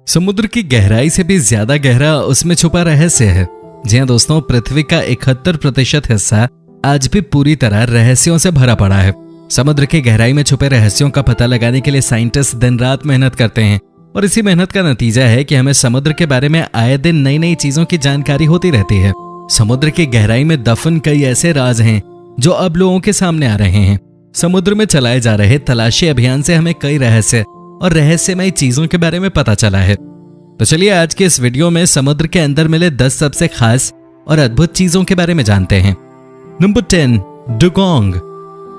समुद्र की गहराई से भी ज्यादा गहरा उसमें छुपा रहस्य है। जी हाँ दोस्तों, पृथ्वी का 71% हिस्सा आज भी पूरी तरह रहस्यों से भरा पड़ा है। समुद्र की गहराई में छुपे रहस्यों का पता लगाने के लिए साइंटिस्ट दिन रात मेहनत करते हैं और इसी मेहनत का नतीजा है कि हमें समुद्र के बारे में आए दिन नई नई चीजों की जानकारी होती रहती है। समुद्र की गहराई में दफन कई ऐसे राज हैं जो अब लोगों के सामने आ रहे हैं। समुद्र में चलाए जा रहे तलाशी अभियान से हमें कई रहस्य और रहस्यमयी चीजों के बारे में पता चला है। तो चलिए आज के इस वीडियो में समुद्र के अंदर मिले 10 सबसे खास और अद्भुत चीजों के बारे में जानते हैं। Number 10, dugong.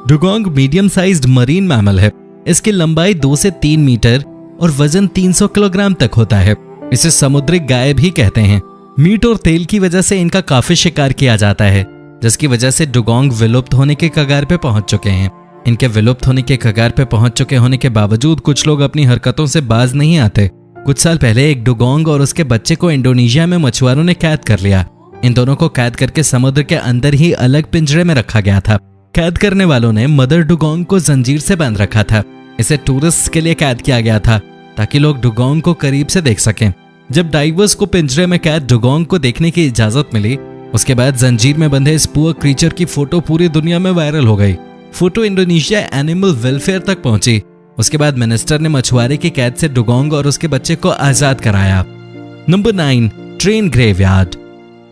Dugong medium sized marine mammal है। इसकी लंबाई 2 से 3 मीटर और वजन 300 किलोग्राम तक होता है। इसे समुद्री गाय भी कहते हैं। मीट और तेल की वजह से इनका काफी शिकार किया जाता है, जिसकी वजह से डुगोंग विलुप्त होने के कगार पे पहुंच चुके हैं। इनके विलुप्त होने के कगार पे पहुंच चुके होने के बावजूद कुछ लोग अपनी हरकतों से बाज नहीं आते। कुछ साल पहले एक डुगोंग और उसके बच्चे को इंडोनेशिया में मछुआरों ने कैद कर लिया। इन दोनों को कैद करके समुद्र के अंदर ही अलग पिंजरे में रखा गया था। कैद करने वालों ने मदर डुगोंग को जंजीर से बांध रखा था। इसे टूरिस्ट के लिए कैद किया गया था ताकि लोग डुगोंग को करीब से देख सकें। जब डाइवर्स को पिंजरे में कैद डुगोंग को देखने की इजाजत मिली, उसके बाद जंजीर में बंधे इस पुअर क्रीचर की फोटो पूरी दुनिया में वायरल हो गई। फोटो इंडोनेशिया एनिमल वेलफेयर तक पहुंची। उसके बाद मिनिस्टर ने मछुआरे की कैद से डुगोंग और उसके बच्चे को आजाद कराया। Number 9, train graveyard.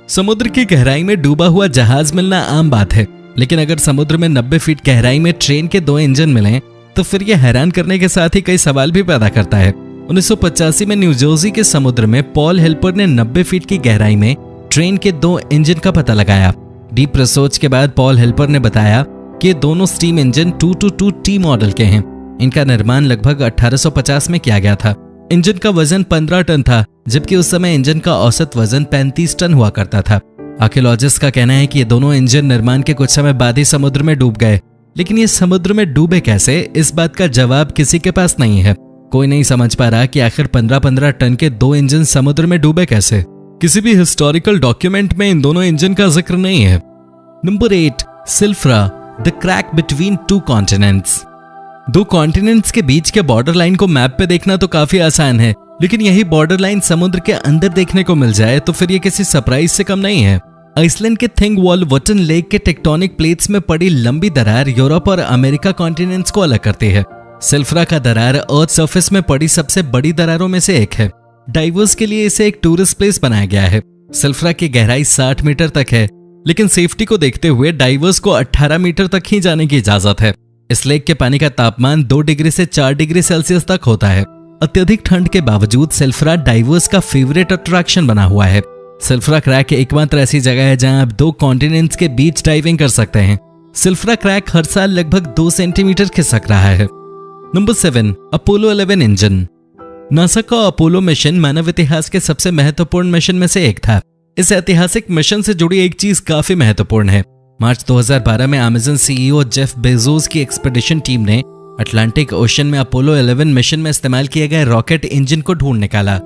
समुद्र की गहराई में डूबा हुआ जहाज मिलना आम बात है, लेकिन अगर समुद्र में 90 फीट गहराई में ट्रेन के 2 इंजन मिलें तो फिर यह हैरान करने के साथ ही कई सवाल भी पैदा करता है। 1985 में न्यू जर्सी के समुद्र में पॉल हेल्पर ने 90 फीट की गहराई में ट्रेन के 2 इंजन का पता लगाया। डीप रिसर्च के बाद पॉल हेल्पर ने बताया कि दोनों स्टीम इंजन 222T मॉडल के हैं। इनका निर्माण लगभग 1850 में किया गया था। इंजन का वजन 15 टन था, जबकि उस समय इंजन का औसत वजन 35 टन हुआ करता था। आर्कियोलॉजिस्ट का कहना है कि ये दोनों इंजन निर्माण के कुछ समय बाद ही समुद्र में डूब गए, लेकिन ये समुद्र में डूबे कैसे, इस बात का जवाब किसी के पास नहीं है। कोई नहीं समझ पा रहा कि आखिर 15-15 टन के 2 इंजन समुद्र में डूबे कैसे। किसी भी हिस्टोरिकल डॉक्यूमेंट में इन दोनों इंजन का जिक्र नहीं है। Number 8, Silfra, the crack between 2 continents. 2 continents के बीच के बॉर्डर लाइन को मैप पे देखना तो काफी आसान है, लेकिन यही बॉर्डर लाइन समुद्र के अंदर देखने को मिल जाए तो फिर ये किसी सरप्राइज से कम नहीं है। आइसलैंड के थिंगवॉल्वटन लेक के टेक्टोनिक प्लेट्स में पड़ी लंबी दरार यूरोप और अमेरिका कॉन्टिनेंट्स को अलग करती है। सिल्फ्रा का दरार अर्थ सरफेस में पड़ी सबसे बड़ी दरारों में से एक है। डाइवर्स के लिए इसे एक टूरिस्ट प्लेस बनाया गया है। सिल्फ्रा की गहराई 60 मीटर तक है, लेकिन सेफ्टी को देखते हुए डाइवर्स को 18 मीटर तक ही जाने की इजाजत है। इस लेक के पानी का तापमान 2 डिग्री से 4 डिग्री सेल्सियस तक होता है। अत्यधिक ठंड के बावजूद सिल्फ्रा डाइवर्स का फेवरेट अट्रैक्शन बना हुआ है। सिल्फ्रा क्रैक एकमात्र ऐसी जगह है जहां आप 2 कॉन्टिनेंट्स के बीच डाइविंग कर सकते हैं। सिल्फ्रा क्रैक हर साल लगभग 2 सेंटीमीटर खिसक रहा है। Number 7, Apollo 11 engine. नासा का अपोलो मिशन मानव इतिहास के सबसे महत्वपूर्ण मिशन में से एक था। इस ऐतिहासिक मिशन से जुड़ी एक चीज काफी महत्वपूर्ण है। मार्च 2012 में अमेज़न सीईओ जेफ बेजोस की एक्सपेडिशन टीम ने अटलांटिक ओशन में अपोलो 11 मिशन में इस्तेमाल किए गए रॉकेट इंजन को ढूंढ निकाला।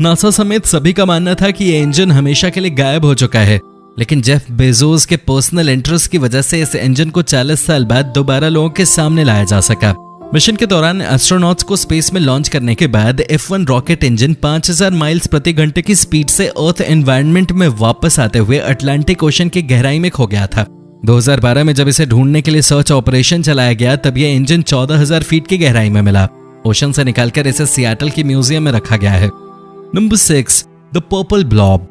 नासा समेत सभी का मानना था कि यह इंजन हमेशा के लिए गायब हो चुका है, लेकिन जेफ बेजोस के पर्सनल इंटरेस्ट की वजह से इस इंजन को 40 साल बाद दोबारा लोगों के सामने लाया जा सका। मिशन के दौरान एस्ट्रोनॉट्स को स्पेस में लॉन्च करने के बाद F1 रॉकेट इंजन 5000 माइल्स प्रति घंटे की स्पीड से अर्थ एनवायरनमेंट में वापस आते हुए अटलांटिक ओशन की गहराई में खो गया था। 2012 में जब इसे ढूंढने के लिए सर्च ऑपरेशन चलाया गया तब यह इंजन 14,000 फीट की गहराई में मिला। ओशन से निकालकर इसे सियाटल की म्यूजियम में रखा गया है। Number 6, the purple blob.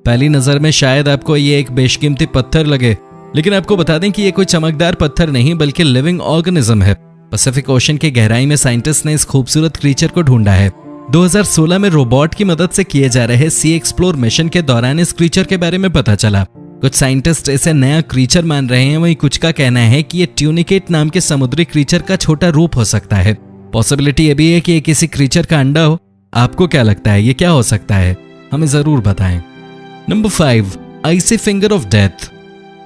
पहली नजर में शायद आपको ये एक बेशकीमती पत्थर लगे, लेकिन आपको बता दें कि ये कोई चमकदार पत्थर नहीं बल्कि लिविंग ऑर्गेनिज्म है। पैसिफिक ओशन की गहराई में साइंटिस्ट ने इस खूबसूरत क्रीचर को ढूंढा है। 2016 में रोबोट की मदद से किए जा रहे सी एक्सप्लोर मिशन के दौरान इस क्रीचर के बारे में पता चला। कुछ साइंटिस्ट इसे नया क्रीचर मान रहे हैं, वहीं कुछ का कहना है कि ये ट्यूनिकेट नाम के समुद्री क्रीचर का छोटा रूप हो सकता है। पॉसिबिलिटी ये भी है कि ये किसी क्रीचर का अंडा हो। आपको क्या लगता है, ये क्या हो सकता है? हमें जरूर बताएं। Number 5, icy finger of death.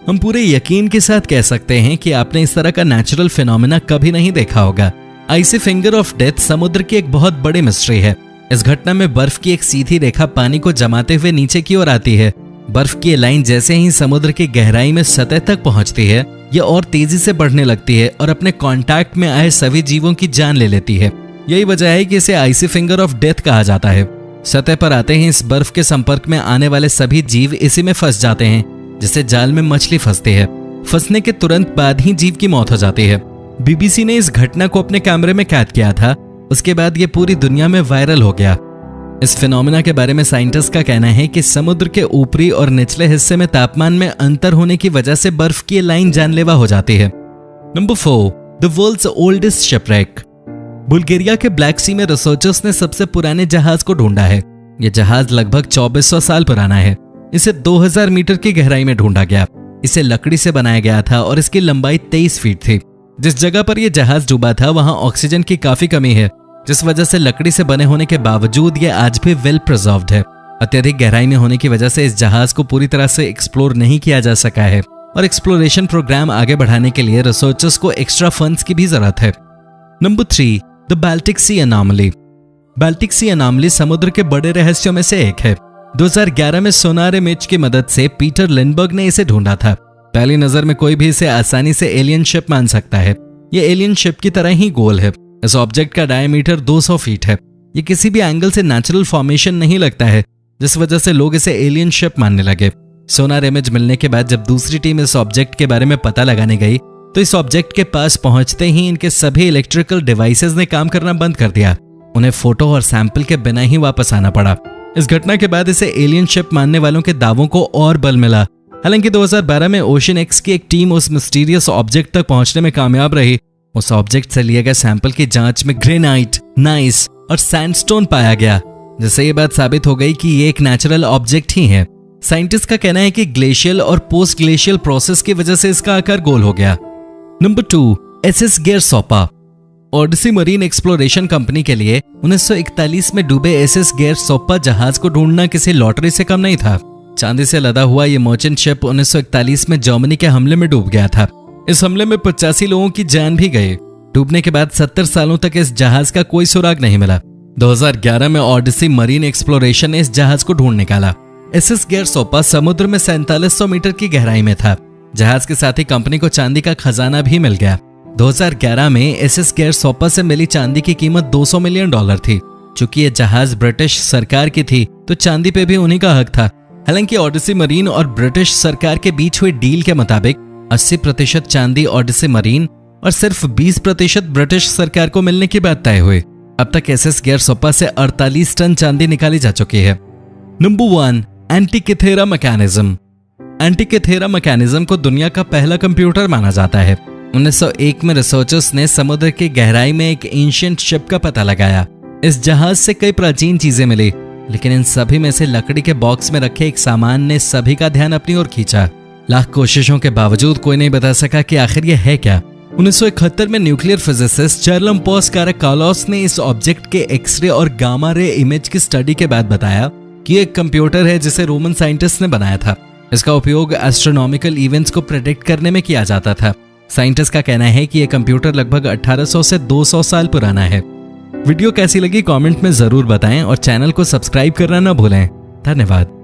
हम पूरे यकीन के साथ कह सकते हैं कि आपने इस तरह का नेचुरल फिनोमेना कभी नहीं देखा होगा। आइसी फिंगर ऑफ डेथ समुद्र की एक बहुत बड़ी मिस्ट्री है। इस घटना में बर्फ की एक सीधी रेखा पानी को जमाते हुए नीचे की ओर आती है। बर्फ की लाइन जैसे ही समुद्र की गहराई में सतह तक पहुंचती है, यह और तेजी से बढ़ने लगती है और अपने कांटेक्ट में आए सभी जीवों की जान ले लेती है। यही वजह है कि इसे आइसी फिंगर ऑफ डेथ कहा जाता है। सतह पर आते ही इस बर्फ के संपर्क में आने वाले सभी जीव इसी में फंस जाते हैं, जिससे जाल में मछली फंसती है। फंसने के तुरंत बाद ही जीव की मौत हो जाती है। बीबीसी ने इस घटना को अपने कैमरे में कैद किया था। उसके बाद ये पूरी दुनिया में वायरल हो गया। इस फिनोमेना के बारे में साइंटिस्ट का कहना है कि समुद्र के ऊपरी और निचले हिस्से में तापमान में अंतर होने की वजह से बर्फ की लाइन जानलेवा हो जाती है। Number 4, the world's oldest shipwreck. Bulgaria के ब्लैक सी में रिसर्चर्स ने सबसे पुराने जहाज को ढूंढा है। यह जहाज लगभग 2400 साल पुराना है। इसे 2000 मीटर की गहराई में ढूंढा गया। इसे लकड़ी से बनाया गया था और इसकी लंबाई 23 फीट थी। जिस जगह पर यह जहाज डूबा था वहां ऑक्सीजन की काफी कमी है, जिस वजह से लकड़ी से बने होने के बावजूद यह आज भी वेल प्रिजर्व्ड है। अत्यधिक गहराई में होने की वजह से इस जहाज को पूरी तरह से एक्सप्लोर नहीं किया जा सका है और एक्सप्लोरेशन प्रोग्राम आगे बढ़ाने के लिए रिसर्चर्स को एक्स्ट्रा फंड्स की भी जरूरत है। Number 3, the Baltic sea anomaly. Baltic sea anomaly समुद्र के बड़े रहस्यों में से एक है। 2011 में सोनार इमेज की मदद से पीटर लिंडबर्ग ने इसे ढूंढा था। पहली नजर में कोई भी इसे आसानी से एलियन शिप मान सकता है। ये एलियन शिप की तरह ही गोल है। इस ऑब्जेक्ट का डायमीटर 200 फीट है। ये किसी भी एंगल से नेचुरल फॉर्मेशन नहीं लगता है, जिस वजह से लोग इसे एलियन शिप मानने लगे। सोनार इमेज मिलने के बाद जब दूसरी टीम इस ऑब्जेक्ट के बारे में पता लगाने गई तो इस ऑब्जेक्ट के पास पहुंचते ही इनके सभी इलेक्ट्रिकल डिवाइसेस ने काम करना बंद कर दिया। उन्हें फोटो और सैंपल के बिना ही वापस आना पड़ा। इस घटना के बाद इसे एलियन शिप मानने वालों के दावों को और बल मिला। हालांकि 2012 में ओशन एक्स की एक टीम उस मिस्टीरियस ऑब्जेक्ट तक पहुंचने में कामयाब रही। उस ऑब्जेक्ट से लिए गए सैंपल की जांच में ग्रेनाइट, नाइस और सैंडस्टोन पाया गया, जिससे ये बात साबित हो गई कि ये एक नेचुरल ऑब्जेक्ट ही है। साइंटिस्ट का कहना है कि ग्लेशियल और पोस्ट ग्लेशियल प्रोसेस की वजह से इसका आकार गोल हो गया। Number 2, SS Gairsoppa. Odyssey Marine Exploration company के लिए 1941 में डूबे एसएस गेरसोपा जहाज को ढूंढना किसी लॉटरी से कम नहीं था। चांदी से लदा हुआ ये मर्चेंट शिप 1941 में जर्मनी के हमले में डूब गया था। इस हमले में 85 लोगों की जान भी गई। डूबने के बाद 70 सालों तक इस जहाज का कोई सुराग नहीं मिला। 2011 में ओडिसी मरीन एक्सप्लोरेशन ने इस जहाज को ढूंढ निकाला। एसएस गेरसोपा समुद्र में 4700 मीटर की गहराई में था। जहाज के साथ ही कंपनी को चांदी का खजाना भी मिल गया। 2011 में एसएस गेरसोपा से मिली चांदी की कीमत $200 मिलियन थी। चूंकि ये जहाज ब्रिटिश सरकार की थी तो चांदी पे भी उन्हीं का हक था। हालांकि ओडिसी मरीन और ब्रिटिश सरकार के बीच हुई डील के मुताबिक 80% चांदी ओडिसी मरीन और सिर्फ 20% ब्रिटिश सरकार को मिलने की बात तय हुई। अब तक एसएस गेरसोपा से 48 टन चांदी निकाली जा चुकी है। Number 1, Antikythera mechanism. Antikythera mechanism को दुनिया का पहला कंप्यूटर माना जाता है। 1901 में रिसर्चर्स ने समुद्र की गहराई में एक एंशिएंट शिप का पता लगाया। इस जहाज से कई प्राचीन चीजें मिली, लेकिन इन सभी में से लकड़ी के बॉक्स में रखे एक सामान ने सभी का ध्यान अपनी ओर खींचा। लाख कोशिशों के बावजूद कोई नहीं बता सका कि आखिर यह है क्या। 1971 में न्यूक्लियर फिजिसिस्ट चार्लम्पोस काराकालोस ने इस ऑब्जेक्ट के एक्सरे और गामा रे इमेज की स्टडी के बाद बताया कि एक कंप्यूटर है जिसे रोमन साइंटिस्ट ने बनाया था। इसका उपयोग एस्ट्रोनॉमिकल इवेंट्स को प्रेडिक्ट करने में किया जाता था। साइंटिस्ट का कहना है कि यह कंप्यूटर लगभग 1800 से 200 साल पुराना है। वीडियो कैसी लगी कमेंट में जरूर बताएं और चैनल को सब्सक्राइब करना न भूलें। धन्यवाद।